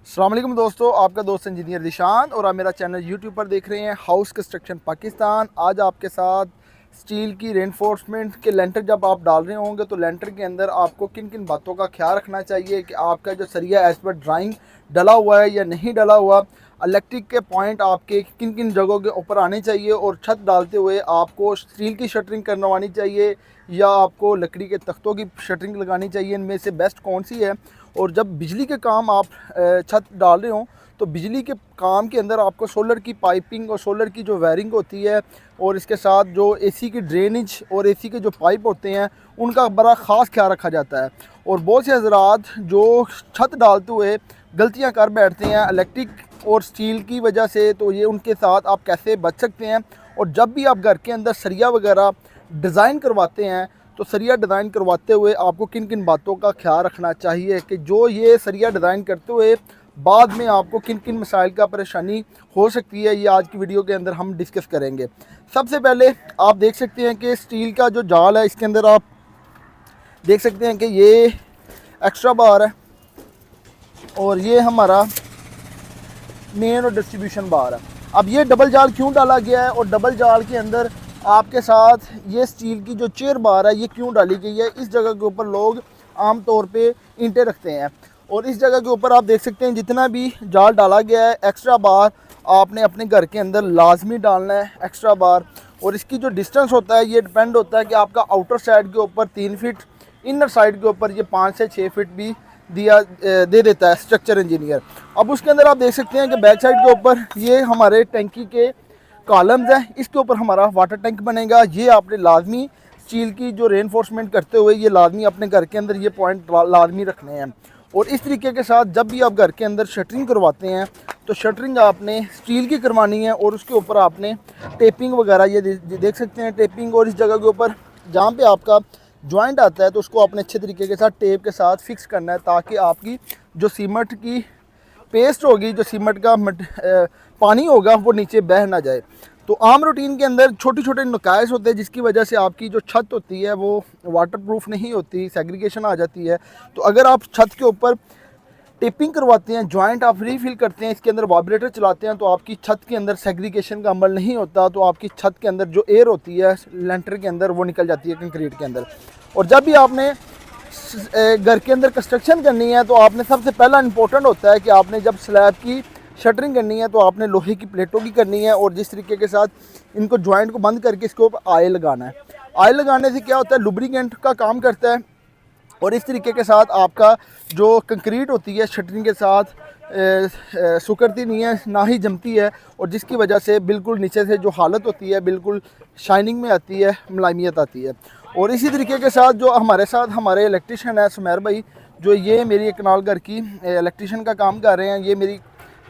अस्सलाम वालेकुम दोस्तों, आपका दोस्त इंजीनियर निशांत और आप मेरा चैनल यूट्यूब पर देख रहे हैं हाउस कंस्ट्रक्शन पाकिस्तान। आज आपके साथ स्टील की रेनफोर्समेंट के लेंटर जब आप डाल रहे होंगे तो लेंटर के अंदर आपको किन किन बातों का ख्याल रखना चाहिए कि आपका जो सरिया एज पर ड्राइंग डला हुआ है या नहीं डला हुआ, इलेक्ट्रिक के पॉइंट आपके किन किन जगहों के ऊपर आने चाहिए और छत डालते हुए आपको स्टील की शटरिंग करवानी चाहिए या आपको लकड़ी के तख्तों की शटरिंग लगानी चाहिए, इनमें से बेस्ट कौन सी है। और जब बिजली के काम आप छत डाल रहे हों तो बिजली के काम के अंदर आपको सोलर की पाइपिंग और सोलर की जो वायरिंग होती है और इसके साथ जो एसी की ड्रेनेज और एसी के जो पाइप होते हैं उनका बड़ा ख़ास ख्याल रखा जाता है। और बहुत से हज़रात जो छत डालते हुए गलतियां कर बैठते हैं इलेक्ट्रिक और स्टील की वजह से, तो ये उनके साथ आप कैसे बच सकते हैं। और जब भी आप घर के अंदर सरिया वगैरह डिज़ाइन करवाते हैं तो सरिया डिज़ाइन करवाते हुए आपको किन किन बातों का ख्याल रखना चाहिए कि जो ये सरिया डिज़ाइन करते हुए बाद में आपको किन किन मसाइल का परेशानी हो सकती है, ये आज की वीडियो के अंदर हम डिस्कस करेंगे। सबसे पहले आप देख सकते हैं कि स्टील का जो जाल है इसके अंदर आप देख सकते हैं कि ये एक्स्ट्रा बार है और ये हमारा मेन और डिस्ट्रीब्यूशन बार है। अब ये डबल जाल क्यों डाला गया है और डबल जाल के अंदर आपके साथ ये स्टील की जो चेयर बार है ये क्यों डाली गई है। इस जगह के ऊपर लोग आम तौर पे ईंटें रखते हैं और इस जगह के ऊपर आप देख सकते हैं जितना भी जाल डाला गया है एक्स्ट्रा बार आपने अपने घर के अंदर लाजमी डालना है एक्स्ट्रा बार। और इसकी जो डिस्टेंस होता है ये डिपेंड होता है कि आपका आउटर साइड के ऊपर 3 फीट, इनर साइड के ऊपर ये 5 से 6 फीट भी दे देता है स्ट्रक्चर इंजीनियर। अब उसके अंदर आप देख सकते हैं कि बैक साइड के ऊपर ये हमारे टैंकी के कॉलम्स हैं, इसके ऊपर हमारा वाटर टैंक बनेगा। ये आपने लाजमी स्टील की जो रेनफोर्समेंट करते हुए ये लाजमी अपने घर के अंदर ये पॉइंट लाजमी रखने हैं। और इस तरीके के साथ जब भी आप घर के अंदर शटरिंग करवाते हैं तो शटरिंग आपने स्टील की करवानी है और उसके ऊपर आपने टेपिंग वगैरह ये देख सकते हैं टेपिंग। और इस जगह के ऊपर जहाँ पे आपका जॉइंट आता है तो उसको आपने अच्छे तरीके के साथ टेप के साथ फिक्स करना है ताकि आपकी जो सीमेंट की पेस्ट होगी, जो सीमेंट का पानी होगा वो नीचे बह ना जाए। तो आम रूटीन के अंदर छोटे छोटे नुकाइस होते हैं जिसकी वजह से आपकी जो छत होती है वो वाटरप्रूफ नहीं होती, सेग्रीगेशन आ जाती है। तो अगर आप छत के ऊपर टेपिंग करवाते हैं, जॉइंट आप रीफिल करते हैं, इसके अंदर वाइब्रेटर चलाते हैं तो आपकी छत के अंदर सेग्रीगेशन का अमल नहीं होता, तो आपकी छत के अंदर जो एयर होती है लेंटर के अंदर वो निकल जाती है कंक्रीट के अंदर। और जब भी आपने घर के अंदर कंस्ट्रक्शन करनी है तो आपने सबसे पहला इंपॉर्टेंट होता है कि आपने जब स्लैब की शटरिंग करनी है तो आपने लोहे की प्लेटों की करनी है और जिस तरीके के साथ इनको जॉइंट को बंद करके इसके ऊपर ऑयल लगाना है। ऑयल लगाने से क्या होता है, लुब्रिकेंट का काम करता है और इस तरीके के साथ आपका जो कंक्रीट होती है शटरिंग के साथ सुकड़ती नहीं है, ना ही जमती है और जिसकी वजह से बिल्कुल नीचे से जो हालत होती है बिल्कुल शाइनिंग में आती है, मुलायमियत आती है। और इसी तरीके के साथ जो हमारे साथ हमारे इलेक्ट्रिशियन है सुमेर भाई, जो ये मेरी कनाल घर की इलेक्ट्रिशियन का काम कर रहे हैं, ये मेरी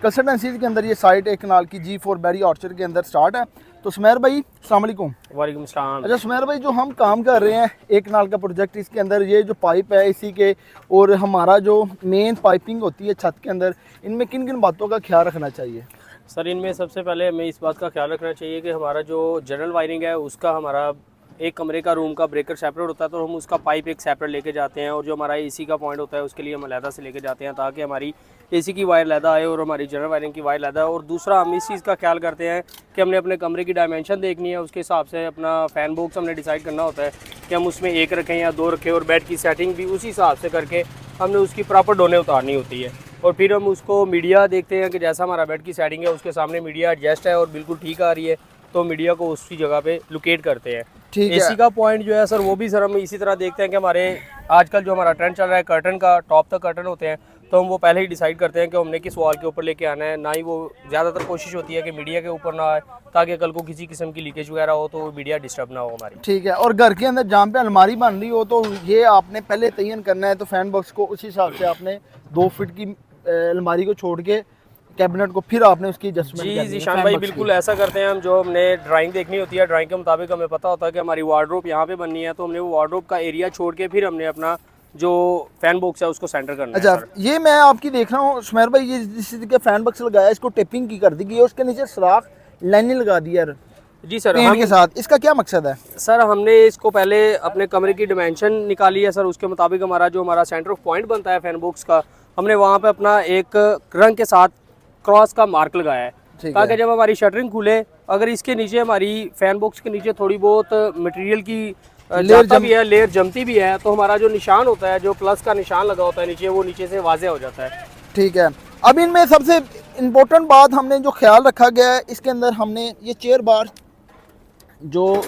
कंसल्टेंसी के अंदर ये साइट एक कनाल की G4 बैरी ऑर्चर्ड के अंदर स्टार्ट है। तो सुमेर भाई अस्सलाम वालेकुम। वालेकुम सलाम। अच्छा सुमेर भाई, जो हम काम कर रहे हैं एक कनाल का प्रोजेक्ट, इसके अंदर ये जो पाइप है इसी के और हमारा जो मेन पाइपिंग होती है छत के अंदर, इनमें किन किन बातों का ख्याल रखना चाहिए? सर इनमें सबसे पहले हमें इस बात का ख्याल रखना चाहिए कि हमारा जो जनरल वायरिंग है उसका हमारा एक कमरे का रूम का ब्रेकर सेपरेट होता है तो हम उसका पाइप एक सेपरेट लेके जाते हैं और जो हमारा एसी का पॉइंट होता है उसके लिए हम अलहदा से लेके जाते हैं ताकि हमारी एसी की वायर अलहदा आए और हमारी जनरल वायरिंग की वायर अलहदा। और दूसरा हम इस चीज़ का ख्याल करते हैं कि हमने अपने कमरे की डायमेंशन देखनी है, उसके हिसाब से अपना फ़ैन बॉक्स हमने डिसाइड करना होता है कि हम उसमें 1 रखें या 2 रखें और बेड की सेटिंग भी उसी हिसाब से करके हमने उसकी प्रॉपर डोने उतारनी होती है। और फिर हम उसको मीडिया देखते हैं कि जैसा हमारा बेड की सेटिंग है उसके सामने मीडिया एडजस्ट है और बिल्कुल ठीक आ रही है तो मीडिया को उसी जगह पे लोकेट करते हैं। एसी का पॉइंट जो है सर वो भी सर हम इसी तरह देखते हैं कि हमारे आजकल जो हमारा ट्रेंड चल रहा है कर्टन का, टॉप तक कर्टन होते हैं तो हम वो पहले ही डिसाइड करते हैं कि हमने किस वॉल के ऊपर लेके आना है। ना ही वो ज़्यादातर कोशिश होती है कि मीडिया के ऊपर ना आए ताकि कल को किसी किस्म की लीकेज वगैरह हो तो मीडिया डिस्टर्ब ना हो हमारी। ठीक है। और घर के अंदर जहाँ पे अलमारी बन रही हो तो ये आपने पहले तयन करना है, तो फैन बॉक्स को उसी हिसाब से आपने 2 फीट की अलमारी को छोड़ के कैबिनेट को फिर आपने उसकी एडजस्टमेंट जी शान भाई बिल्कुल ऐसा करते हैं हम। जो हमने ड्राइंग देखनी होती है ड्राइंग के मुताबिक हमें पता होता है कि हमारी वार्डरोब यहाँ पे बननी है तो हमने वो वार्डरोब का एरिया छोड़ के फिर हमने अपना जो फैन बॉक्स है उसको सेंटर करना है। अच्छा, ये मैं आपकी देख रहा हूँ सुमेर भाई, ये जिस तरीके फैन बॉक्स लगाया इसको टेपिंग की कर दी गई है, उसके नीचे सुराख लाइनिंग लगा दी है जी सर पेंट के साथ, इसका क्या मकसद है? सर हमने इसको पहले अपने कमरे की डिमेंशन निकाली है सर, उसके मुताबिक हमारा जो हमारा सेंटर ऑफ पॉइंट बनता है फैन बॉक्स का हमने वहाँ पे अपना एक रंग के साथ क्रॉस का मार्क लगाया है, ठीक ताकि है। जब हमारी शटरिंग खुले, अगर इसके नीचे हमारी फैन बॉक्स के नीचे थोड़ी बहुत मटेरियल की जाता भी है, लेयर जमती भी है, तो हमारा जो निशान होता है, जो प्लस का निशान लगा होता है नीचे, वो नीचे से वाज़ेह हो जाता है। ठीक है। अब इनमें सबसे इम्पोर्टेंट बात हमने जो ख्याल रखा गया है, इसके अंदर हमने ये चेयर बार जो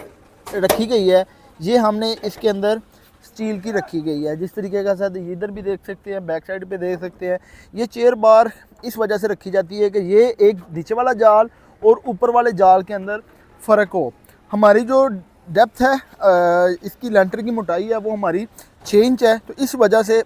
रखी गई है, ये हमने इसके अंदर स्टील की रखी गई है। जिस तरीके का साथ इधर भी देख सकते हैं, बैक साइड पे देख सकते हैं। ये चेयर बार इस वजह से रखी जाती है कि ये एक नीचे वाला जाल और ऊपर वाले जाल के अंदर फ़र्क हो। हमारी जो डेप्थ है, इसकी लेंटर की मोटाई है, वो हमारी 6 इंच है। तो इस वजह से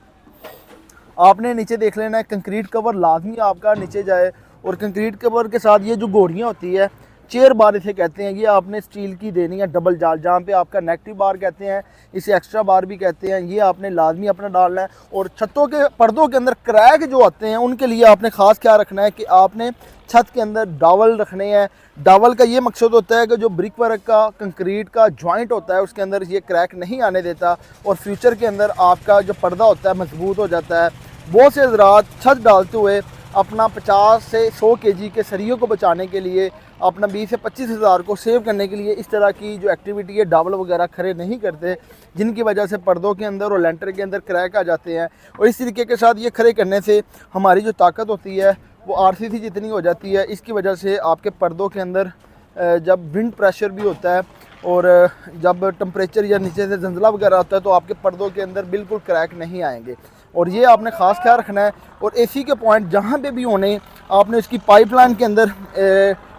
आपने नीचे देख लेना है, कंक्रीट कवर लाजमी आपका नीचे जाए। और कंक्रीट कवर के साथ ये जो गोड़ियाँ होती है, चेयर बार इसे कहते हैं, ये आपने स्टील की देनी है, डबल जाल, जहाँ पे आपका नेगेटिव बार कहते हैं, इसे एक्स्ट्रा बार भी कहते हैं। ये आपने लाजमी अपना डालना है। और छतों के पर्दों के अंदर क्रैक जो आते हैं, उनके लिए आपने ख़ास ख्याल रखना है कि आपने छत के अंदर डावल रखने हैं। डावल का ये मकसद होता है कि जो ब्रिक वर्क का, कंक्रीट का जॉइंट होता है, उसके अंदर ये क्रैक नहीं आने देता और फ्यूचर के अंदर आपका जो पर्दा होता है मजबूत हो जाता है। बहुत से हज़रात छत डालते हुए अपना 50 से 100 केजी के सरियों को बचाने के लिए, अपना 20 से 25 हज़ार को सेव करने के लिए इस तरह की जो एक्टिविटी है, डावल वगैरह खड़े नहीं करते, जिनकी वजह से पर्दों के अंदर और लेंटर के अंदर क्रैक आ जाते हैं। और इस तरीके के साथ ये खड़े करने से हमारी जो ताकत होती है वो RCC जितनी हो जाती है। इसकी वजह से आपके पर्दों के अंदर जब विंड प्रेशर भी होता है और जब टेम्परेचर या नीचे से जंजला वगैरह होता है, तो आपके पर्दों के अंदर बिल्कुल क्रैक नहीं आएंगे। और ये आपने ख़ास ख्याल रखना है। और AC के पॉइंट जहाँ पे भी होने, आपने उसकी पाइपलाइन के अंदर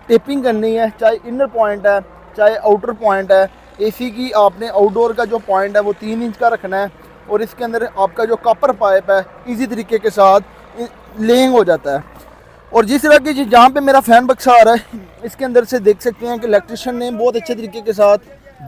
टेपिंग करनी है, चाहे इनर पॉइंट है चाहे आउटर पॉइंट है। AC की आपने आउटडोर का जो पॉइंट है वो 3 इंच का रखना है। और इसके अंदर आपका जो कॉपर पाइप है इसी तरीके के साथ लेइंग हो जाता है। और जिस तरह की जहाँ पे मेरा फ़ैन बक्सा आ रहा है, इसके अंदर से देख सकते हैं कि इलेक्ट्रिशियन ने बहुत अच्छे तरीके के साथ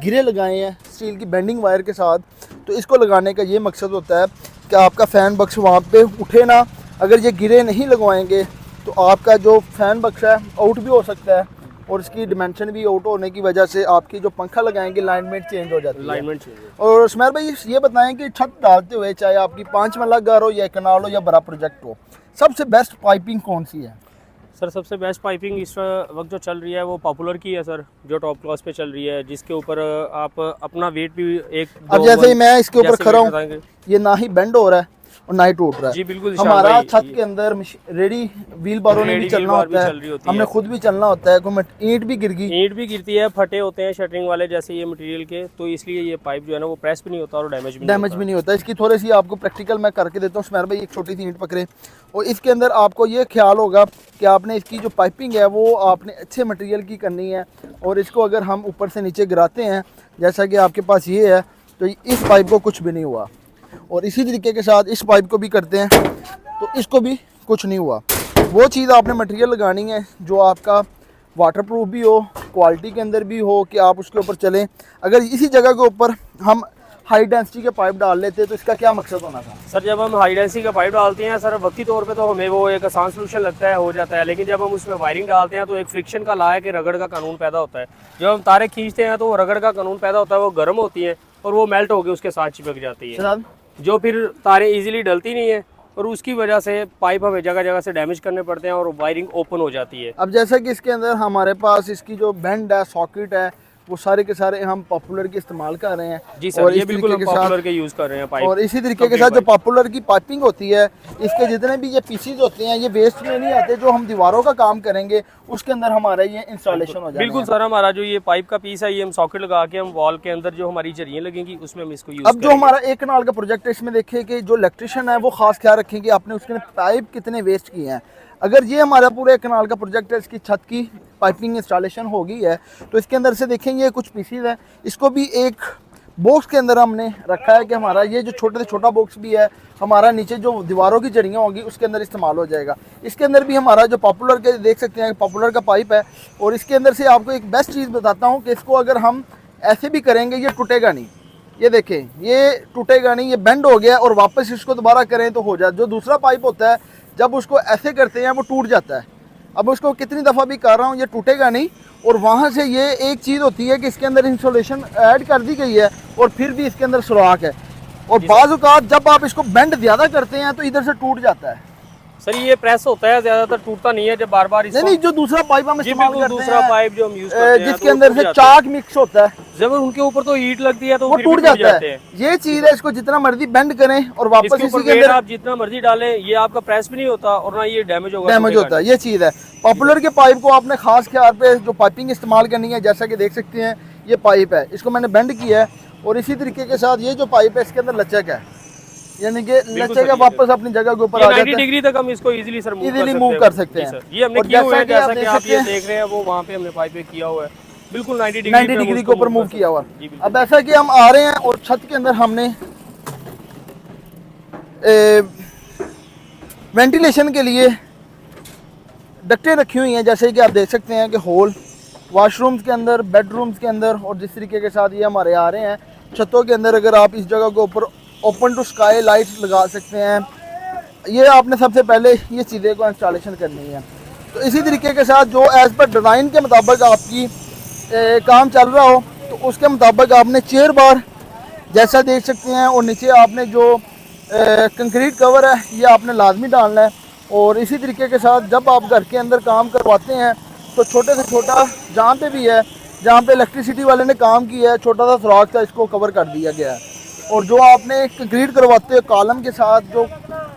गिरे लगाए हैं स्टील की बेंडिंग वायर के साथ। तो इसको लगाने का ये मकसद होता है कि आपका फ़ैन बक्स वहाँ पे उठे ना। अगर ये गिरे नहीं लगवाएंगे तो आपका जो फ़ैन बक्सा है आउट भी हो सकता है, और इसकी डिमेंशन भी आउट होने की वजह से आपकी जो पंखा लगाएंगे लाइनमेंट चेंज हो जाती है। लाइनमेंट चाहिए। और स्मैर भाई ये बताएं कि छत डालते हुए, चाहे आपकी 5 मरला घर हो या कनाल हो या बड़ा प्रोजेक्ट हो, सबसे बेस्ट पाइपिंग कौन सी है? सर सबसे बेस्ट पाइपिंग इस वक्त जो चल रही है वो पॉपुलर की है सर, जो टॉप क्लास पे चल रही है, जिसके ऊपर आप अपना वेट भी एक अब जैसे ही मैं इसके ऊपर खड़ा हूँ, ये ना ही बेंड हो रहा है और ना ही टूट रहा है। जी बिल्कुल। हमारा छत के अंदर रेडी व्हील बारों ने भी चलना होता है, हमने खुद भी चलना होता है। कोई ईंट भी गिरती है, फटे होते हैं शटरिंग वाले जैसे ये मटेरियल के, तो इसलिए ये पाइप जो है ना वो प्रेस भी नहीं होता और डैमेज भी नहीं होता। इसकी थोड़ी सी आपको प्रैक्टिकल मैं करके देता हूँ। स्मैर भाई एक छोटी सी ईंट पकड़े, और इसके अंदर आपको ये ख्याल होगा कि आपने इसकी जो पाइपिंग है वो आपने अच्छे मटेरियल की करनी है। और इसको अगर हम ऊपर से नीचे गिराते हैं, जैसा कि आपके पास ये है, तो इस पाइप को कुछ भी नहीं हुआ। और इसी तरीके के साथ इस पाइप को भी करते हैं तो इसको भी कुछ नहीं हुआ। वो चीज़ आपने मटेरियल लगानी है जो आपका वाटरप्रूफ भी हो, क्वालिटी के अंदर भी हो, कि आप उसके ऊपर चलें। अगर इसी जगह के ऊपर हम हाई डेंसिटी के पाइप डाल लेते तो इसका क्या मकसद होना था? सर जब हम हाई डेंसिटी का पाइप डालते हैं सर, वक्ती तौर पे तो हमें वो एक आसान सोल्यूशन लगता है, हो जाता है। लेकिन जब हम उसमें वायरिंग डालते हैं तो एक फ्रिक्शन का ला है कि रगड़ का कानून पैदा होता है। जब हम तारे खींचते हैं तो वो रगड़ का कानून पैदा होता है, वो गर्म होती है और वो मेल्ट होकर उसके साथ चिपक जाती है, जो फिर तारे इजीली डलती नहीं है, और उसकी वजह से पाइप हमें जगह जगह से डैमेज करने पड़ते हैं और वायरिंग ओपन हो जाती है। अब जैसा कि इसके अंदर हमारे पास इसकी जो बेंड है, सॉकेट है, वो सारे के सारे हम पॉपुलर के इस्तेमाल कर रहे हैं। जी सर, ये बिल्कुल हम पॉपुलर के यूज़ कर रहे हैं पाइप। और इसी तरीके के साथ जो पॉपुलर की पाइपिंग होती है, इसके जितने भी ये पीसीज होते हैं ये वेस्ट में नहीं आते। जो हम दीवारों का काम करेंगे उसके अंदर हमारा ये इंस्टॉलेशन हो जाएगा। बिल्कुल सर, हमारा जो ये पाइप का पीस है ये हम सॉकेट लगा के हम वॉल के अंदर जो हमारी जरियाँ लगेंगी उसमें हम इसको यूज़। अब जो हमारा एक कनाल का प्रोजेक्ट है, इसमें देखिए कि जो इलेक्ट्रिशियन है वो खास ख्याल रखें कि आपने उसके पाइप कितने वेस्ट किए हैं। अगर ये हमारा पूरे एक कनाल का प्रोजेक्ट है, इसकी छत की पाइपिंग इंस्टॉलेशन हो गई है, तो इसके अंदर से देखेंगे ये कुछ पीसीज है, इसको भी एक बॉक्स के अंदर हमने रखा है कि हमारा ये जो छोटे से छोटा बॉक्स भी है, हमारा नीचे जो दीवारों की जड़ियाँ होंगी उसके अंदर इस्तेमाल हो जाएगा। इसके अंदर भी हमारा जो पॉपुलर के देख सकते हैं पॉपुलर का पाइप है, और इसके अंदर से आपको एक बेस्ट चीज़ बताता हूँ कि इसको अगर हम ऐसे भी करेंगे ये टूटेगा नहीं। ये देखें, ये टूटेगा नहीं, ये बेंड हो गया और वापस इसको दोबारा करें तो हो जाए। जो दूसरा पाइप होता है जब उसको ऐसे करते हैं वो टूट जाता है। अब उसको कितनी दफ़ा भी कर रहा हूँ ये टूटेगा नहीं। और वहाँ से ये एक चीज़ होती है कि इसके अंदर इंसुलेशन ऐड कर दी गई है और फिर भी इसके अंदर सुराख है, और बाज़ औक़ात जब आप इसको बेंड ज़्यादा करते हैं तो इधर से टूट जाता है। सर ये प्रेस होता है, ज्यादातर टूटता नहीं है जब बार बार नहीं नहीं, जो दूसरा पाइप हम जी इस्तेमाल बिल्कुल, करते दूसरा हैं, पाइप जो हम यूज करते हैं जिसके अंदर से चाक मिक्स होता है, जब उनके ऊपर तो हीट लगती है तो वो फिर टूट भी जाता जाते है। हैं। ये चीज है, इसको जितना मर्जी बेंड करें और वापस इसके ऊपर इसी के वेट अंदर आप जितना मर्जी डालें, ये आपका प्रेस भी नहीं होता और ना ये डैमेज होगा, डैमेज टूटेगा होता है। ये चीज़ है। पॉपुलर के पाइप को आपने खास ख्याल पे जो पाइपिंग इस्तेमाल करनी है, जैसा कि देख सकते हैं ये पाइप है, इसको मैंने बेंड किया है और इसी तरीके के साथ ये जो पाइप है इसके अंदर लचक है, यानी कि लचक है, वापस अपनी जगह के ऊपर आ जाता है। 90 डिग्री तक हम इसको इजीली सर मूव कर सकते हैं। ये हमने किया हुआ है, जैसा कि आप ये देख रहे हैं, वो वहाँ पे हमने पाइप किया हुआ है, बिल्कुल 90 डिग्री के ऊपर मूव किया हुआ। अब ऐसा कि हम आ रहे हैं और छत के अंदर हमने वेंटिलेशन के लिए डक्टें रखी हुई हैं, जैसे कि आप देख सकते हैं कि होल वॉशरूम्स के अंदर, बेडरूम्स के अंदर, और जिस तरीके के साथ ये हमारे आ रहे हैं छतों के अंदर, अगर आप इस जगह के ऊपर ओपन टू स्काई लाइट्स लगा सकते हैं। ये आपने सबसे पहले ये चीज़ें को इंस्टॉलेशन करनी है। तो इसी तरीके के साथ जो एज़ पर डिज़ाइन के मुताबिक आपकी काम चल रहा हो, तो उसके मुताबिक आपने चेयर बार जैसा देख सकते हैं, और नीचे आपने जो कंक्रीट कवर है ये आपने लाजमी डालना है। और इसी तरीके के साथ जब आप घर के अंदर काम करवाते हैं तो छोटे से छोटा जहाँ पे भी है, जहाँ पे इलेक्ट्रिसिटी वाले ने काम किया है, छोटा सा सुराख था, इसको कवर कर दिया गया है। और जो आपने कंक्रीट करवाते हो कॉलम के साथ जो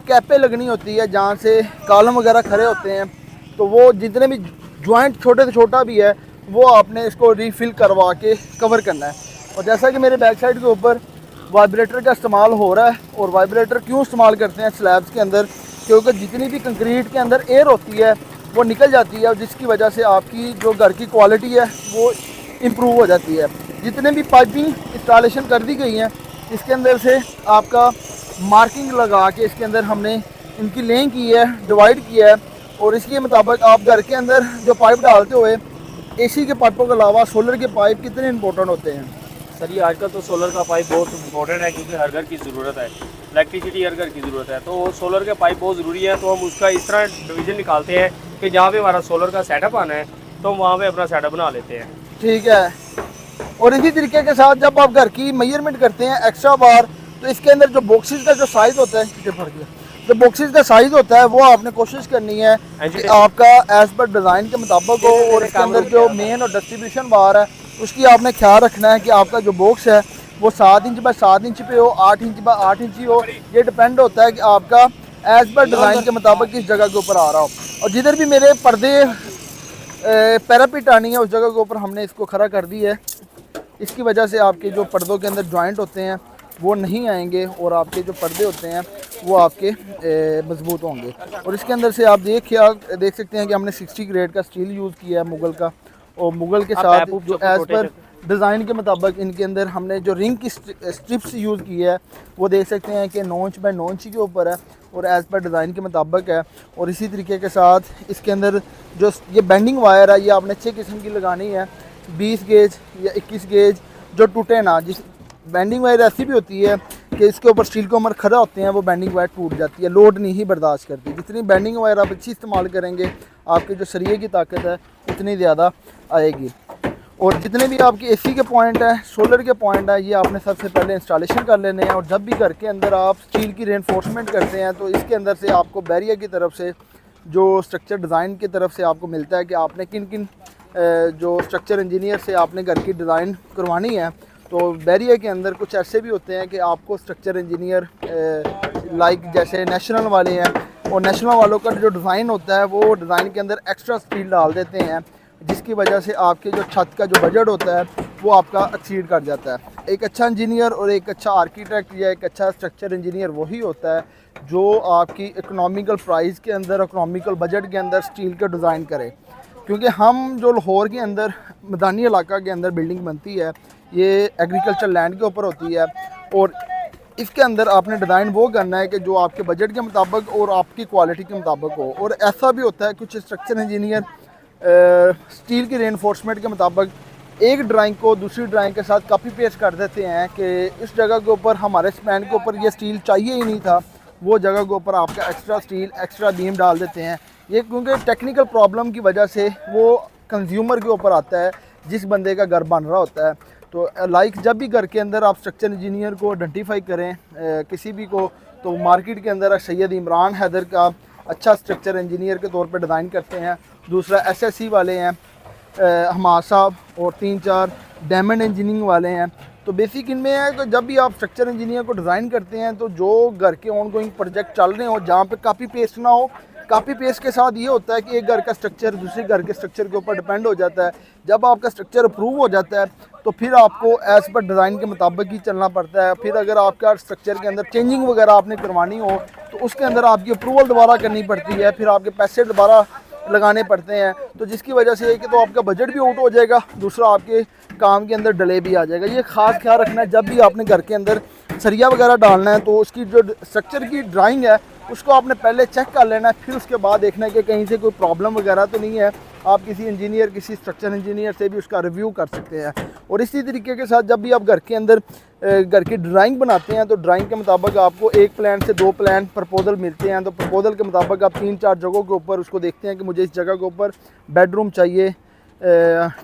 कैपें लगनी होती है, जहाँ से कॉलम वगैरह खड़े होते हैं, तो वो जितने भी जॉइंट छोटे से छोटा भी है वो आपने इसको रीफिल करवा के कवर करना है। और जैसा कि मेरे बैक साइड के ऊपर वाइब्रेटर का इस्तेमाल हो रहा है, और वाइब्रेटर क्यों इस्तेमाल करते हैं स्लैब्स के अंदर, क्योंकि जितनी भी कंक्रीट के अंदर एयर होती है वो निकल जाती है, और जिसकी वजह से आपकी जो घर की क्वालिटी है वो इम्प्रूव हो जाती है। जितने भी पाइपिंग इंस्टॉलेशन कर दी गई हैं, इसके अंदर से आपका मार्किंग लगा के इसके अंदर हमने इनकी लेंथ की है, डिवाइड किया है, और इसके मुताबिक आप घर के अंदर जो पाइप डालते हुए एसी के पाइपों के अलावा सोलर के पाइप कितने इंपॉर्टेंट होते हैं। सर ये आजकल तो सोलर का पाइप बहुत इंपॉर्टेंट है, क्योंकि हर घर की ज़रूरत है, इलेक्ट्रिसिटी हर घर की ज़रूरत है, तो सोलर के पाइप बहुत ज़रूरी है। तो हम उसका इस तरह डिवीज़न निकालते हैं कि जहाँ पे हमारा सोलर का सेटअप आना है तो हम वहाँ पे अपना सेटअप बना लेते हैं। ठीक है। और इसी तरीके के साथ जब आप घर की मेजरमेंट करते हैं एक्स्ट्रा बार, तो इसके अंदर जो बॉक्सेस का जो साइज़ होता है, जो बॉक्सेस का साइज़ होता है वो आपने कोशिश करनी है कि आपका एज पर डिज़ाइन के मुताबिक हो। और इसके अंदर जो मेन और डिस्ट्रीब्यूशन बार है उसकी आपने ख्याल रखना है कि आपका जो बॉक्स है वो 7 इंच बाय 7 इंच पे हो, 8 इंच बाय 8 इंच हो। ये डिपेंड होता है कि आपका एज पर डिज़ाइन के मुताबिक किस जगह के ऊपर आ रहा हो। और जिधर भी मेरे पर्दे पैरापिट आनी है उस जगह के ऊपर हमने इसको खड़ा कर दी है। इसकी वजह से आपके जो पर्दों के अंदर जॉइंट होते हैं वो नहीं आएंगे, और आपके जो पर्दे होते हैं वो आपके मजबूत होंगे। और इसके अंदर से आप देख सकते हैं कि हमने 60 ग्रेड का स्टील यूज़ किया है मुगल का, और मुगल के साथ जो एज़ पर डिज़ाइन के मुताबिक इनके अंदर हमने जो रिंग की स्ट्रिप्स यूज़ की है वो देख सकते हैं कि 9 इंच बाय 9 इंच के ऊपर है और एज़ पर डिज़ाइन के मुताबिक है। और इसी तरीके के साथ इसके अंदर जो ये बेंडिंग वायर है ये आपने 6 किस्म की लगानी है, 20 गेज या 21 गेज, जो टूटे ना। जिस बेंडिंग वायर ऐसी भी होती है कि इसके ऊपर स्टील के ऊपर खड़ा होते हैं, वो बेंडिंग वायर टूट जाती है, लोड नहीं ही बर्दाश्त करती। जितनी बेंडिंग वायर आप अच्छी इस्तेमाल करेंगे आपकी जो सरिये की ताकत है उतनी ज़्यादा आएगी। और जितने भी आपके एसी के पॉइंट है, सोलर के पॉइंट है, ये आपने सबसे पहले इंस्टॉलेशन कर लेने हैं। और जब भी घर के अंदर आप स्टील की रेनफोर्समेंट करते हैं तो इसके अंदर से आपको बैरियर की तरफ से जो स्ट्रक्चर डिज़ाइन की तरफ से आपको मिलता है कि आपने किन किन जो स्ट्रक्चर इंजीनियर से आपने घर की डिज़ाइन करवानी है। तो बैरियर के अंदर कुछ ऐसे भी होते हैं कि आपको स्ट्रक्चर इंजीनियर लाइक जैसे नेशनल वाले हैं, और नेशनल वालों का जो डिज़ाइन होता है वो डिज़ाइन के अंदर एक्स्ट्रा स्टील डाल देते हैं, जिसकी वजह से आपके जो छत का जो बजट होता है वो आपका एक्सीड कर जाता है। एक अच्छा इंजीनियर और एक अच्छा आर्किटेक्ट या एक अच्छा स्ट्रक्चर इंजीनियर वही होता है जो आपकी इकोनॉमिकल प्राइस के अंदर, इकोनॉमिकल बजट के अंदर स्टील का डिज़ाइन करे। क्योंकि हम जो लाहौर के अंदर मैदानी इलाका के अंदर बिल्डिंग बनती है ये एग्रीकल्चर लैंड के ऊपर होती है, और इसके अंदर आपने डिज़ाइन वो करना है कि जो आपके बजट के मुताबिक और आपकी क्वालिटी के मुताबिक हो। और ऐसा भी होता है कुछ स्ट्रक्चर इंजीनियर स्टील की रेनफोर्समेंट के मुताबिक एक ड्राइंग को दूसरी ड्राइंग के साथ कॉपी पेस्ट कर देते हैं कि इस जगह के ऊपर हमारे स्पैन के ऊपर ये स्टील चाहिए ही नहीं था, वो जगह के ऊपर आपका एक्स्ट्रा स्टील, एक्स्ट्रा बीम डाल देते हैं। ये क्योंकि टेक्निकल प्रॉब्लम की वजह से वो कंज्यूमर के ऊपर आता है जिस बंदे का घर बन रहा होता है। तो लाइक जब भी घर के अंदर आप स्ट्रक्चर इंजीनियर को आइडेंटिफाई करें किसी भी को, तो मार्केट के अंदर सैयद इमरान हैदर का अच्छा स्ट्रक्चर इंजीनियर के तौर पर डिज़ाइन करते हैं। दूसरा SSC वाले हैं हमार साहब, और 3-4 डायमंड इंजीनियरिंग वाले हैं। तो बेसिक इनमें है कि जब भी आप स्ट्रक्चर इंजीनियर को डिज़ाइन करते हैं तो जो घर के ऑन गोइंग प्रोजेक्ट चल रहे हो जहाँ पे कापी पेस्ट ना हो, कापी पेस्ट के साथ ये होता है कि एक घर का स्ट्रक्चर दूसरे घर के स्ट्रक्चर के ऊपर डिपेंड हो जाता है। जब आपका स्ट्रक्चर अप्रूव हो जाता है तो फिर आपको एज़ पर डिज़ाइन के मुताबिक ही चलना पड़ता है। फिर अगर आपका स्ट्रक्चर के अंदर चेंजिंग वगैरह आपने करवानी हो तो उसके अंदर आपकी अप्रूवल दोबारा करनी पड़ती है, फिर आपके पैसे दोबारा लगाने पड़ते हैं। तो जिसकी वजह से कि तो आपका बजट भी आउट हो जाएगा, दूसरा आपके काम के अंदर डिले भी आ जाएगा। ये ख़ास ख्याल रखना है जब भी आपने घर के अंदर सरिया वगैरह डालना है तो उसकी जो स्ट्रक्चर की ड्राइंग है उसको आपने पहले चेक कर लेना है, फिर उसके बाद देखना है कि कहीं से कोई प्रॉब्लम वगैरह तो नहीं है। आप किसी इंजीनियर, किसी स्ट्रक्चर इंजीनियर से भी उसका रिव्यू कर सकते हैं। और इसी तरीके के साथ जब भी आप घर के अंदर घर की ड्राइंग बनाते हैं तो ड्राइंग के मुताबिक आपको 1 प्लान से 2 प्लान प्रपोजल मिलते हैं। तो प्रपोजल के मुताबिक आप 3-4 जगहों के ऊपर उसको देखते हैं कि मुझे इस जगह के ऊपर बेडरूम चाहिए,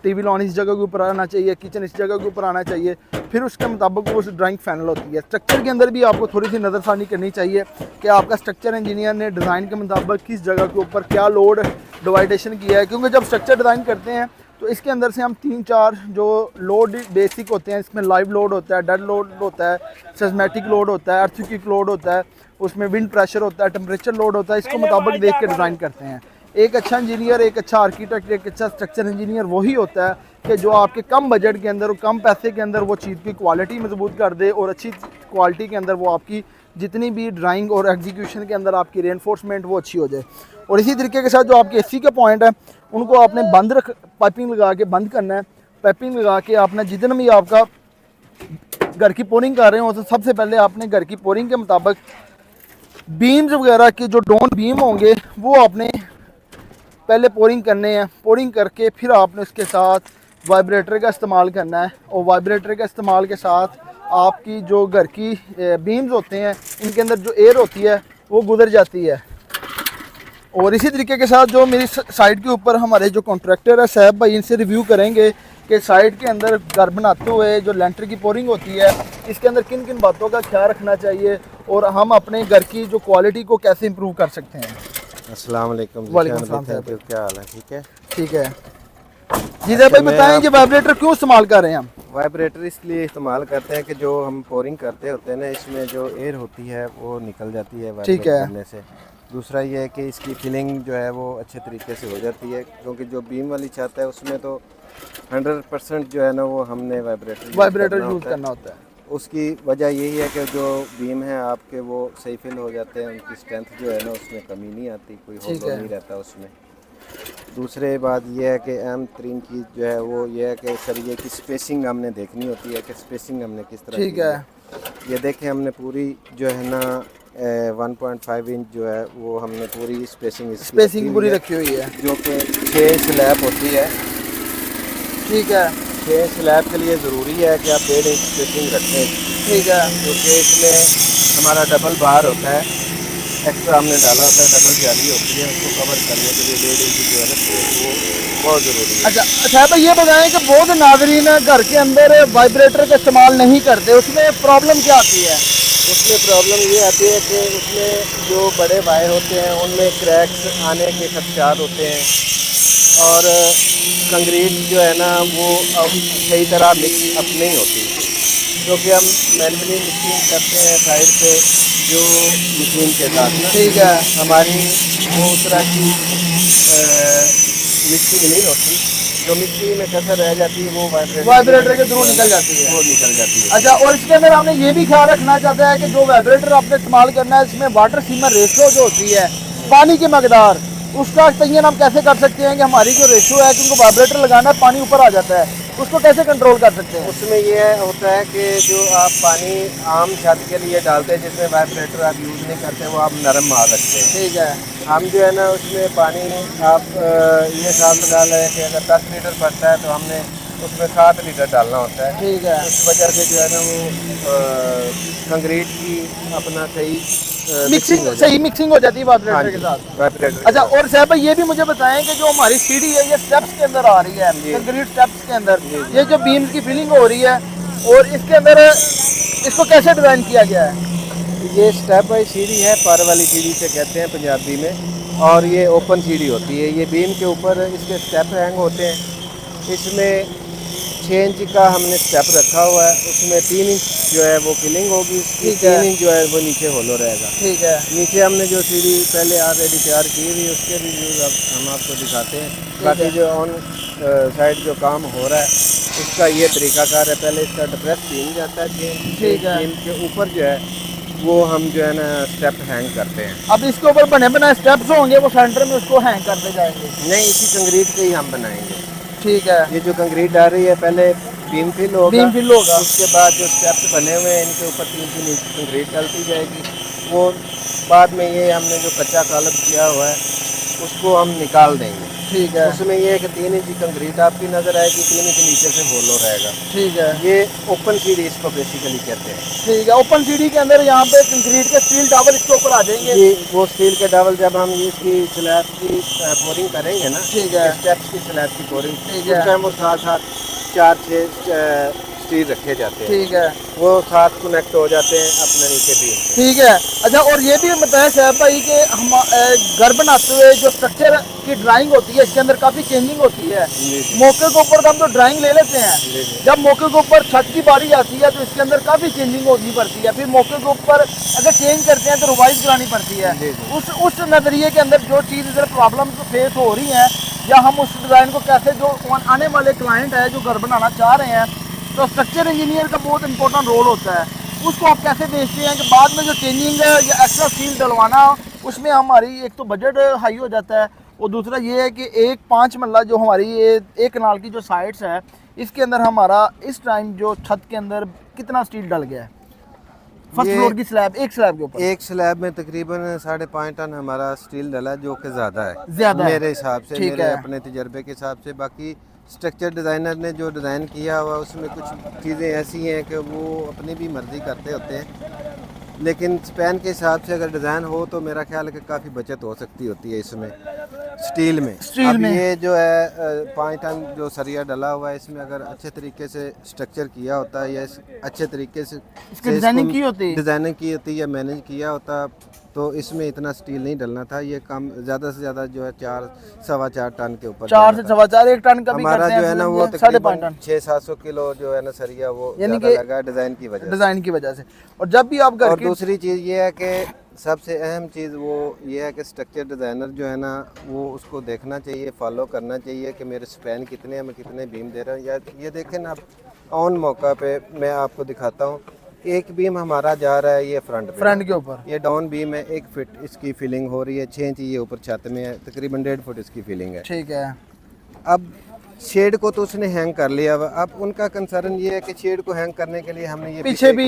टीवी लॉन इस जगह के ऊपर आना चाहिए, किचन इस जगह के ऊपर आना चाहिए। फिर उसके मुताबिक वो ड्राइंग फाइनल होती है। स्ट्रक्चर के अंदर भी आपको थोड़ी सी नज़रसानी करनी चाहिए कि आपका स्ट्रक्चर इंजीनियर ने डिज़ाइन के मुताबिक किस जगह के ऊपर क्या लोड डिवाइडेशन किया है। क्योंकि जब स्ट्रक्चर डिज़ाइन करते हैं तो इसके अंदर से हम 3-4 जो लोड बेसिक होते हैं, इसमें लाइव लोड होता है, डेड लोड होता है, सिस्मेटिक लोड होता है, अर्थक्वेक लोड होता है, उसमें विंड प्रेशर होता है, टेम्परेचर लोड होता है। इसको मुताबिक देख के डिज़ाइन करते हैं। एक अच्छा इंजीनियर, एक अच्छा आर्किटेक्ट, एक अच्छा स्ट्रक्चर इंजीनियर वही होता है कि जो आपके कम बजट के अंदर और कम पैसे के अंदर वो चीज़ की क्वालिटी मजबूत कर दे और अच्छी क्वालिटी के अंदर वो आपकी जितनी भी ड्राइंग और एग्जीक्यूशन के अंदर आपकी रेनफोर्समेंट वो अच्छी हो जाए। और इसी तरीके के साथ जो आपके AC के पॉइंट है उनको आपने पाइपिंग लगा के बंद करना है। पाइपिंग लगा के आपने जितना भी आपका घर की पोरिंग कर रहे हो तो सबसे पहले आपने घर की पोरिंग के मुताबिक बीम्स वगैरह के जो डोन बीम होंगे वो आपने पहले पोरिंग करने हैं। पोरिंग करके फिर आपने उसके साथ वाइब्रेटर का इस्तेमाल करना है, और वाइब्रेटर के इस्तेमाल के साथ आपकी जो घर की बीम्स होते हैं इनके अंदर जो एयर होती है वो गुजर जाती है। और इसी तरीके के साथ जो मेरी साइड के ऊपर हमारे जो कॉन्ट्रैक्टर है साहब भाई, इनसे रिव्यू करेंगे कि साइड के अंदर घर बनाते हुए जो लेंटर की पोरिंग होती है इसके अंदर किन किन बातों का ख्याल रखना चाहिए और हम अपने घर की जो क्वालिटी को कैसे इम्प्रूव कर सकते हैं। अस्सलाम वालेकुम। वालेकुम सलाम साहब, क्या हाल है? ठीक है, ठीक है जी साहब भाई, बताएं कि वाइब्रेटर क्यों इस्तेमाल कर रहे हैं हम? वाइब्रेटर इसलिए इस्तेमाल करते हैं कि जो हम पोरिंग करते होते हैं ना, इसमें जो एयर होती है वो निकल जाती है ठीक है। करने से। दूसरा ये है कि इसकी फिलिंग जो है वो अच्छे तरीके से हो जाती है, क्योंकि जो बीम वाली छत है उसमें तो 100% जो है ना वो हमने वाइब्रेटर यूज़ करना होता है। उसकी वजह यही है कि जो बीम है आपके वो सही फिल हो जाते हैं, उनकी स्ट्रेंथ जो है ना उसमें कमी नहीं आती, कोई होल नहीं रहता उसमें। दूसरे बात यह है कि अहम तरीन चीज़ जो है वो ये है कि सरिये की स्पेसिंग हमने देखनी होती है कि स्पेसिंग हमने किस तरह ठीक की है। ये देखें, हमने पूरी जो है ना 1.5 इंच जो है वो हमने पूरी स्पेसिंग पूरी रखी हुई है, जो कि 6 स्लैब होती है। ठीक है। 6 स्लैब के लिए ज़रूरी है कि आप 1.5 इंच स्पेसिंग रखें, ठीक है, क्योंकि इसमें हमारा डबल बार होता है, एक्स्ट्रा हमने डाला होता है, डबल जाली होती है, उसको कवर करने के लिए 1.5 इंच जो है ना वो बहुत ज़रूरी है। अच्छा भाई, ये बताएं कि बहुत नाज़रीन घर के अंदर वाइब्रेटर का इस्तेमाल नहीं करते, उसमें प्रॉब्लम क्या आती है? उसमें प्रॉब्लम ये आती है कि उसमें जो बड़े वायर होते हैं उनमें क्रैक्स आने के खदशात होते हैं, और कंक्रीट जो है ना वो अब सही तरह मिक्स अप नहीं होती, क्योंकि हम मैनुअली मिक्सिंग करते हैं साइड से जो मशीन के साथ ना, ठीक है, हमारी वो उस तरह की मिक्सिंग नहीं होती। जो मिक्सी में कसर रह जाती है वो वाइब्रेटर के थ्रू निकल जाती है, वो निकल जाती है। अच्छा, और इसके अंदर हमने ये भी ख्याल रखना चाहता है कि जो वाइब्रेटर आपने इस्तेमाल करना है इसमें वाटर सीमर रेशो जो होती है, पानी की मकदार, उसका तयन हम कैसे कर सकते हैं कि हमारी जो रेशो है, क्योंकि वाइब्रेटर लगाना है पानी ऊपर आ जाता है, उसको कैसे कंट्रोल कर सकते हैं? उसमें ये होता है कि जो आप पानी आम छत के लिए डालते हैं जिसमें वाइब्रेटर आप यूज़ नहीं करते, वो आप नरम मार रखते हैं। ठीक है। हम जो है ना उसमें पानी आप ये हिसाब लगा लें कि अगर 10 लीटर पड़ता है तो हमने उसमें 7 लीटर डालना होता है। ठीक है। उस वजह से जो है ना वो कंक्रीट की अपना सही मिक्सिंग हो जाती है वाइब्रेटर के साथ। वाइब्रेटर। अच्छा, और साहब भाई ये भी मुझे बताएं कि जो हमारी सीढ़ी है ये स्टेप्स के अंदर आ रही है, कंक्रीट स्टेप्स के अंदर, ये जो बीम की फिलिंग हो रही है और इसके अंदर इसको कैसे डिज़ाइन किया गया है? ये स्टेप बाई सीढ़ी है, पर वाली सीढ़ी से कहते हैं पंजाबी में, और ये ओपन सीढ़ी होती है। ये बीम के ऊपर इसके स्टेप हैंग होते हैं। इसमें 6 इंच का हमने स्टेप रखा हुआ है, उसमें 3 इंच जो है वो फिलिंग होगी, ठीक है। 3 इंच जो है वो नीचे होलो रहेगा। ठीक है। नीचे हमने जो सीढ़ी पहले ऑलरेडी तैयार की हुई, उसके रिव्यूज अब हम आपको दिखाते हैं। बाकी जो ऑन साइड जो काम हो रहा है उसका ये तरीकाकार है। पहले इसका डिप्रेस बीम जाता है, ठीक है। बीम के ऊपर जो है वो हम जो है ना स्टेप हैंग करते हैं। अब इसके ऊपर बने बनाए स्टेप्स होंगे, वो सेंटर में उसको हैंग करते जाएंगे। नहीं, इसी कंक्रीट पे ही हम बनाएंगे। ठीक है। ये जो कंक्रीट आ रही है पहले बीम फिल होगा, बीम फिल होगा। उसके बाद जो स्टेप्स बने हुए हैं इनके ऊपर 3-3 इंच कंक्रीट डलती जाएगी। वो बाद में ये हमने जो कच्चा कॉलम किया हुआ है उसको हम निकाल देंगे। ठीक है। उसमें ये है कि 3 इंच कंक्रीट आपकी नज़र आएगी, 3 इंच नीचे से होलो रहेगा। ठीक है। ये ओपन सीढ़ी इसको बेसिकली कहते हैं। ठीक है। ओपन सीढ़ी के अंदर यहाँ पे कंक्रीट के स्टील टावर इसके ऊपर आ जाएंगे। ये वो स्टील के डबल जब हम इसकी स्लैब की बोरिंग करेंगे ना, ठीक है। स्टेप्स की स्लैब की बोरिंग, ठीक है। उस टाइम वो साथ 4-6 स्टील रखे जाते हैं। ठीक है। वो साथ कनेक्ट हो जाते हैं अपने नीचे बीम से। ठीक है। अच्छा, और ये भी बताएं साहब भाई कि हम घर बनाते हुए जो स्ट्रक्चर की ड्राइंग होती है इसके अंदर काफ़ी चेंजिंग होती है। जी जी मौके के ऊपर तो हम तो ड्राइंग ले लेते हैं, जी जी। जब मौके के ऊपर छत की बारी आती है तो इसके अंदर काफ़ी चेंजिंग होनी पड़ती है। फिर मौके के ऊपर अगर चेंज करते हैं तो रिवाइज करानी पड़ती है। जी जी। उस नज़रिए के अंदर जो चीज़ इधर प्रॉब्लम फेस हो रही है, या हम उस डिज़ाइन को कैसे, जो आने वाले क्लाइंट है जो घर बनाना चाह रहे हैं, तो स्ट्रक्चर इंजीनियर का बहुत इंपॉर्टेंट रोल होता है। उसको आप कैसे बेचते हैं कि बाद में जो चेंजिंग है या एक्स्ट्रा स्टील डलवाना, उसमें हमारी एक तो बजट हाई हो जाता है, और दूसरा ये है कि एक 5 मरला जो हमारी ये 1 कनाल की जो साइट्स है, इसके अंदर हमारा इस टाइम जो छत के अंदर कितना स्टील डल गया है फर्स्ट ये फ्लोर की स्लैब, एक स्लैब के ऊपर? एक स्लैब में तकरीबन 5.5 टन हमारा स्टील डला है, जो कि ज़्यादा है ज़्यादा है। मेरे हिसाब से, ठीक मेरे है। अपने तजर्बे के हिसाब से। बाकी स्ट्रक्चर डिज़ाइनर ने जो डिज़ाइन किया हुआ उसमें कुछ चीज़ें ऐसी हैं कि वो अपनी भी मर्ज़ी करते होते हैं, लेकिन स्पैन के हिसाब से अगर डिज़ाइन हो तो मेरा ख्याल है कि काफ़ी बचत हो सकती होती है इसमें स्टील में। स्टील अब में। ये जो है 5 टन जो सरिया डला हुआ है, इसमें अगर अच्छे तरीके से स्ट्रक्चर किया होता है या अच्छे तरीके से इसकी डिज़ाइनिंग की होती है, डिज़ाइनिंग की होती या मैनेज किया होता तो इसमें इतना स्टील नहीं डलना था। ये कम ज़्यादा से ज़्यादा जो है 4-4.25 टन के ऊपर 4 से 4.25 1 टन का भी हमारा करते हैं, जो है ना वो 5.5 तकरीबन टन 600-700 किलो जो है ना सरिया वो यानी ज़्यादा कि लगा डिज़ाइन की वजह से। डिज़ाइन की वजह से। और जब भी आप घर और की दूसरी चीज़ ये है कि सबसे अहम चीज़ वो ये है कि स्ट्रक्चर डिज़ाइनर जो है ना वो उसको देखना चाहिए, फॉलो करना चाहिए कि मेरे स्पैन कितने हैं, मैं कितने बीम दे रहा हूँ। या ये देखें ना, ऑन मौका पे मैं आपको दिखाता हूँ, एक बीम हमारा जा रहा है ये फ्रंट के ऊपर, ये डाउन बीम है, 1 फीट इसकी फिलिंग हो रही है, 6 इंच ये ऊपर छत में है, तकरीबन 1.5 फुट इसकी फिलिंग है। ठीक है। अब शेड को तो उसने हैंग कर लिया हुआ, अब उनका कंसर्न ये है कि शेड को हैंग करने के लिए हमने ये पीछे भी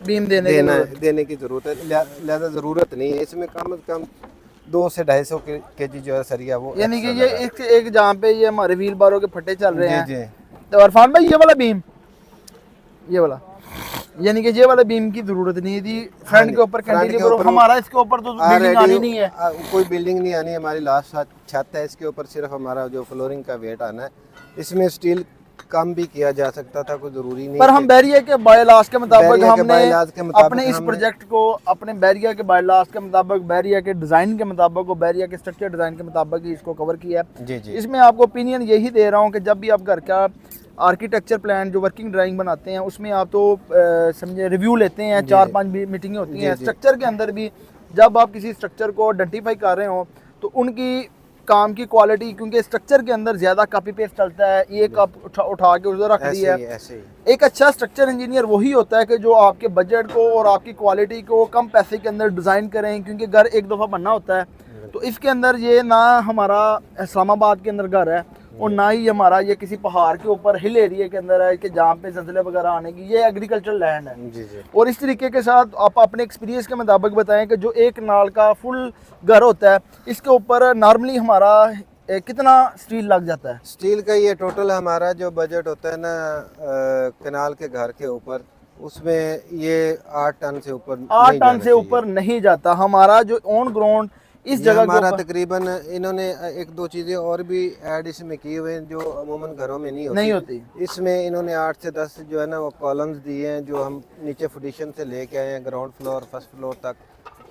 बीम देने की ज़रूरत है। लिहाजा ज़रूरत नहीं है इसमें, कम से कम 2 से 250 केजी जो है सरिया वो, यानी कि ये एक जहाँ पे ये हमारे व्हील बारों के फट्टे चल रहे हैं। जी। तो इरफान भाई, ये वाला बीम, ये वाला, यानी कि ये वाला बीम की जरूरत नहीं थी फ्रंट के ऊपर कैंटिलीवर, हमारा इसके ऊपर तो बिल्डिंग आनी नहीं है, कोई बिल्डिंग नहीं आनी, हमारी लास्ट छत है, इसके ऊपर सिर्फ हमारा जो फ्लोरिंग का वेट आना है। इसमें स्टील कम भी किया जा सकता था, कोई ज़रूरी नहीं। पर हम बैरिया के बायलास के मुताबिक हमने अपने इस प्रोजेक्ट को अपने बैरिया के बायलास के मुताबिक, बैरिया के डिज़ाइन के मुताबिक और बैरिया के स्ट्रक्चर डिज़ाइन के मुताबिक ही इसको कवर किया है। जी जी। इसमें आपको ओपिनियन यही दे रहा हूँ कि जब भी आप घर का आर्किटेक्चर प्लान जो वर्किंग ड्राइंग बनाते हैं उसमें आप तो समझे रिव्यू लेते हैं, 4-5 मीटिंगें होती हैं। स्ट्रक्चर के अंदर भी जब आप किसी स्ट्रक्चर को आइडेंटिफाई कर रहे हो तो उनकी काम की क्वालिटी, क्योंकि स्ट्रक्चर के अंदर ज़्यादा कॉपी पेस्ट चलता है, एक आप उठा के उधर रख दिया है। एक अच्छा स्ट्रक्चर इंजीनियर वही होता है कि जो आपके बजट को और आपकी क्वालिटी को कम पैसे के अंदर डिज़ाइन करें, क्योंकि घर एक दफ़ा बनना होता है। तो इसके अंदर ये ना हमारा इस्लामाबाद के अंदर घर है और ना ही हमारा ये किसी पहाड़ के ऊपर हिल एरिया के अंदर है कि जहाँ पे ज़लज़ले वगैरह आने की, ये एग्रीकल्चरल लैंड है। जी जी। और इस तरीके के साथ आप अपने एक्सपीरियंस के मुताबिक बताएं कि जो 1 कनाल का फुल घर होता है इसके ऊपर नॉर्मली हमारा कितना स्टील लग जाता है? स्टील का ये टोटल हमारा जो बजट होता है ना कनाल के घर के ऊपर, उसमें ये 8 टन से ऊपर 8 टन से ऊपर नहीं जाता। हमारा जो ऑन ग्राउंड इस ये जगह के हमारा ऊपर तकरीबन इन्होंने एक दो चीज़ें और भी ऐड इसमें की हुए हैं जो अमूमन घरों में नहीं नहीं होती। होती। इसमें इन्होंने 8 से 10 जो है ना वो कॉलम्स दिए हैं जो हम नीचे फुडिशन से लेके आए हैं ग्राउंड फ्लोर फर्स्ट फ्लोर तक।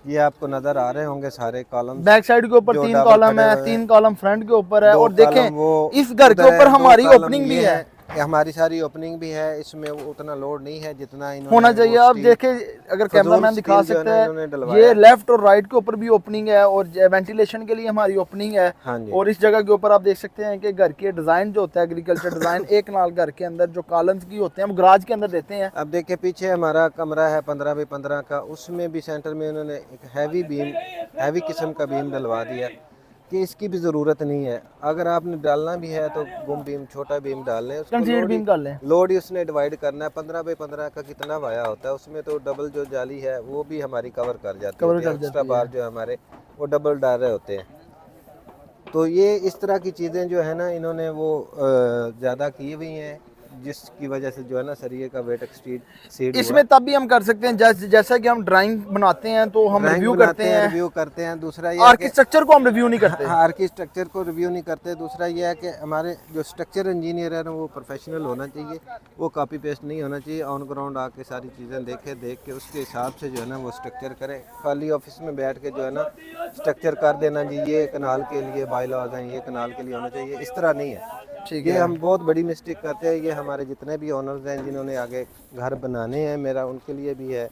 ये आपको नज़र आ रहे होंगे सारे कॉलम्स बैक साइड के ऊपर जो 3 डबल कॉलम खड़े है, हुए हैं। 3 कॉलम फ्रंट के ऊपर है, 2 और देखें कॉलम वो इस घर के उधर ऊपर है, 2 हमारी कॉलम ओपनिंग भी ये है, ये हमारी सारी ओपनिंग भी है। इसमें वो उतना लोड नहीं है जितना इन्होंने होना चाहिए। वो आप स्टील देखें, अगर फजूल कैमरामैन दिखा स्टील जो है सकते ना हैं, इन्होंने ये डलवाया। लेफ्ट और राइट के ऊपर भी ओपनिंग है और वेंटिलेशन के लिए हमारी ओपनिंग है। हाँ जी। और इस जगह के ऊपर आप देख सकते हैं कि घर के डिज़ाइन जो होता है, एग्रीकल्चर डिज़ाइन, एक नाल घर के अंदर जो कॉलम्स की होते हैं वो गराज के अंदर देते हैं। अब देखिए पीछे हमारा कमरा है 15 बाई 15 का, उसमें भी सेंटर में उन्होंने एक हैवी किस्म का बीम डलवा दिया कि इसकी भी ज़रूरत नहीं है। अगर आपने डालना भी है तो गुम बीम छोटा बीम डाल लें, उसको कंक्रीट बीम कर लें। लोड ही उसने डिवाइड करना है। 15 बाई 15 का कितना वाया होता है उसमें तो डबल जो जाली है वो भी हमारी कवर कर जाती है। एक्स्ट्रा बार जो हमारे वो डबल डाल रहे होते हैं। तो ये इस तरह की चीज़ें जो है ना इन्होंने वो ज़्यादा की हुई हैं जिसकी वजह से जो है ना सरिये का वेट एक्सीड इसमें तब भी हम कर सकते हैं जैसा कि हम ड्राइंग बनाते हैं तो हम रिव्यू करते हैं। दूसरा ये आर्किटेक्चर को हम रिव्यू नहीं करते। आर्किटेक्चर को रिव्यू नहीं करते। दूसरा ये है कि हमारे जो स्ट्रक्चर इंजीनियर है ना वो प्रोफेशनल होना चाहिए, वो कॉपी पेस्ट नहीं होना चाहिए। ऑन ग्राउंड आके सारी चीज़ें देख के उसके हिसाब से जो है ना वो स्ट्रक्चर करे। खाली ऑफिस में बैठ के जो है ना स्ट्रक्चर कर देना जी ये कनाल के लिए बायलॉज हैं, ये कनाल के लिए होना चाहिए, इस तरह नहीं है। ठीक ये है। हम बहुत बड़ी मिस्टेक करते हैं। ये हमारे जितने भी ओनर्स हैं जिन्होंने आगे घर बनाने हैं, मेरा उनके लिए भी है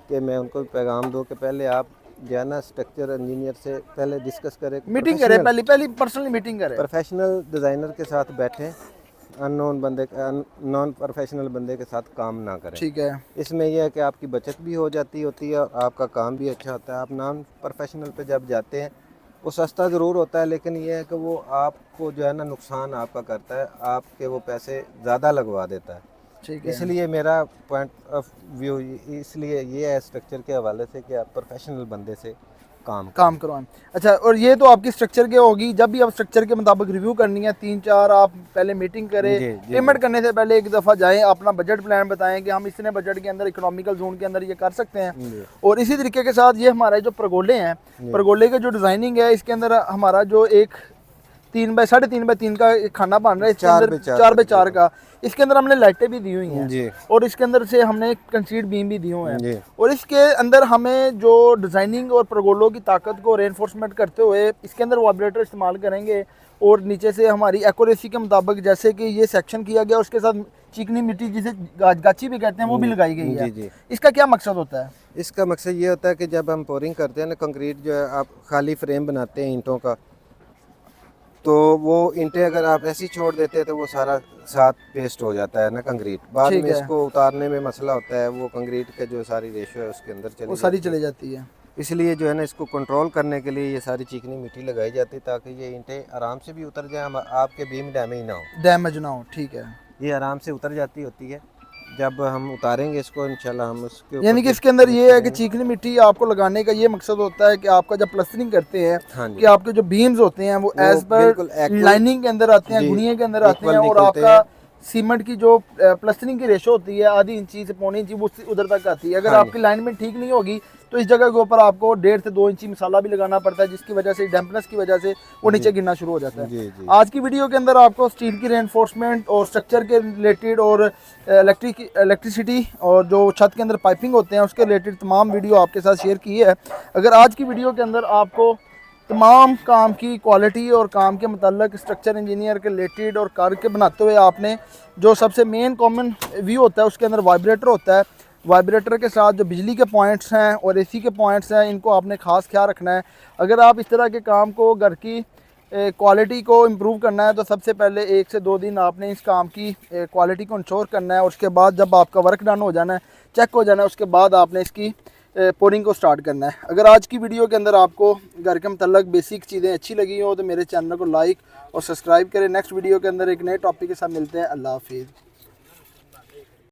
कि मैं उनको पैगाम दूं कि पहले आप जो है ना स्ट्रक्चर इंजीनियर से पहले डिस्कस करें, मीटिंग करें, पहली पर्सनली मीटिंग करें, प्रोफेशनल डिज़ाइनर के साथ बैठें, नॉन प्रोफेशनल बंदे के साथ काम ना करें। ठीक है। इसमें यह है कि आपकी बचत भी हो जाती होती है और आपका काम भी अच्छा होता है। आप नॉन प्रोफेशनल पे जब जाते हैं वो सस्ता ज़रूर होता है, लेकिन ये है कि वो आपको जो है ना नुकसान आपका करता है, आपके वो पैसे ज़्यादा लगवा देता है। ठीक है। इसलिए मेरा पॉइंट ऑफ व्यू इसलिए ये है स्ट्रक्चर के हवाले से कि आप प्रोफेशनल बंदे से काम करवाएं। अच्छा, और ये तो आपकी स्ट्रक्चर के होगी। जब भी आप स्ट्रक्चर के मुताबिक रिव्यू करनी है 3-4 आप पहले मीटिंग करें। पेमेंट करने से पहले एक दफ़ा जाएं, अपना बजट प्लान बताएं कि हम इतने बजट के अंदर इकोनॉमिकल जोन के अंदर ये कर सकते हैं। और इसी तरीके के साथ ये हमारे जो परगोले हैं, परगोले के जो डिज़ाइनिंग है इसके अंदर हमारा जो एक 3 बाई 3.5 का एक खाना बन रहा है, इसके अंदर 4 बाई 4 का, इसके अंदर हमने लाइटें भी दी हुई हैं और इसके अंदर से हमने कंक्रीट बीम भी दिए हुए हैं। और इसके अंदर हमें जो डिज़ाइनिंग और परगोलों की ताकत को रेनफोर्समेंट करते हुए इसके अंदर वाइब्रेटर इस्तेमाल करेंगे और नीचे से हमारी एक्यूरेसी के मुताबिक जैसे कि ये सेक्शन किया गया उसके साथ चिकनी मिट्टी जिसे गाची भी कहते हैं वो भी लगाई गई है। इसका क्या मकसद होता है? इसका मकसद ये होता है कि जब हम पोरिंग करते हैं ना कंक्रीट जो है आप खाली फ्रेम बनाते हैं ईंटों का, तो वो ईंटें अगर आप ऐसी छोड़ देते हैं तो वो सारा साथ पेस्ट हो जाता है ना कंक्रीट। बाद में इसको उतारने में मसला होता है, वो कंक्रीट का जो सारी रेशो है उसके अंदर चली जाती है। इसलिए जो है ना इसको कंट्रोल करने के लिए ये सारी चिकनी मिट्टी लगाई जाती है ताकि ये ईंटें आराम से भी उतर जाएं, आपके बीम डैमेज ना हो। ठीक है। ये आराम से उतर जाती होती है। जब हम उतारेंगे इसको इंशाल्लाह हम उसके यानी कि इसके अंदर ये है कि चिकनी मिट्टी आपको लगाने का ये मकसद होता है कि आपका जब प्लस्टरिंग करते हैं कि आपके जो बीम्स होते हैं वो एज पर लाइनिंग के अंदर आते हैं, गुनिये के अंदर आते हैं और आपका सीमेंट की जो प्लस्टरिंग की रेशो होती है आधी इंची से पौनी इंची वो उधर तक आती है। अगर आपकी लाइनमेंट ठीक नहीं होगी तो इस जगह के ऊपर आपको 1.5 से 2 इंची मसाला भी लगाना पड़ता है, जिसकी वजह से डैम्पनेस की वजह से वो नीचे गिरना शुरू हो जाता है। आज की वीडियो के अंदर आपको स्टील की रेनफोर्समेंट और स्ट्रक्चर के रिलेटेड और इलेक्ट्रिसिटी और जो छत के अंदर पाइपिंग होते हैं उसके रिलेटेड तमाम वीडियो आपके साथ शेयर की है। अगर आज की वीडियो के अंदर आपको तमाम काम की क्वालिटी और काम के मतलब स्ट्रक्चर इंजीनियर के रिलेटेड और कार के बनाते हुए आपने जो सबसे मेन कॉमन व्यू होता है उसके अंदर वाइब्रेटर होता है, वाइब्रेटर के साथ जो बिजली के पॉइंट्स हैं और एसी के पॉइंट्स हैं इनको आपने ख़ास ख्याल रखना है। अगर आप इस तरह के काम को घर की क्वालिटी को इम्प्रूव करना है तो सबसे पहले 1 से 2 दिन आपने इस काम की क्वालिटी को इंश्योर करना है और उसके बाद जब आपका वर्क डन हो जाना है, चेक हो जाना है, उसके बाद आपने इसकी पोरिंग को स्टार्ट करना है। अगर आज की वीडियो के अंदर आपको घर के मतलब बेसिक चीज़ें अच्छी लगी हो तो मेरे चैनल को लाइक और सब्सक्राइब करें। नेक्स्ट वीडियो के अंदर एक नए टॉपिक के साथ मिलते हैं। अल्लाह हाफिज़।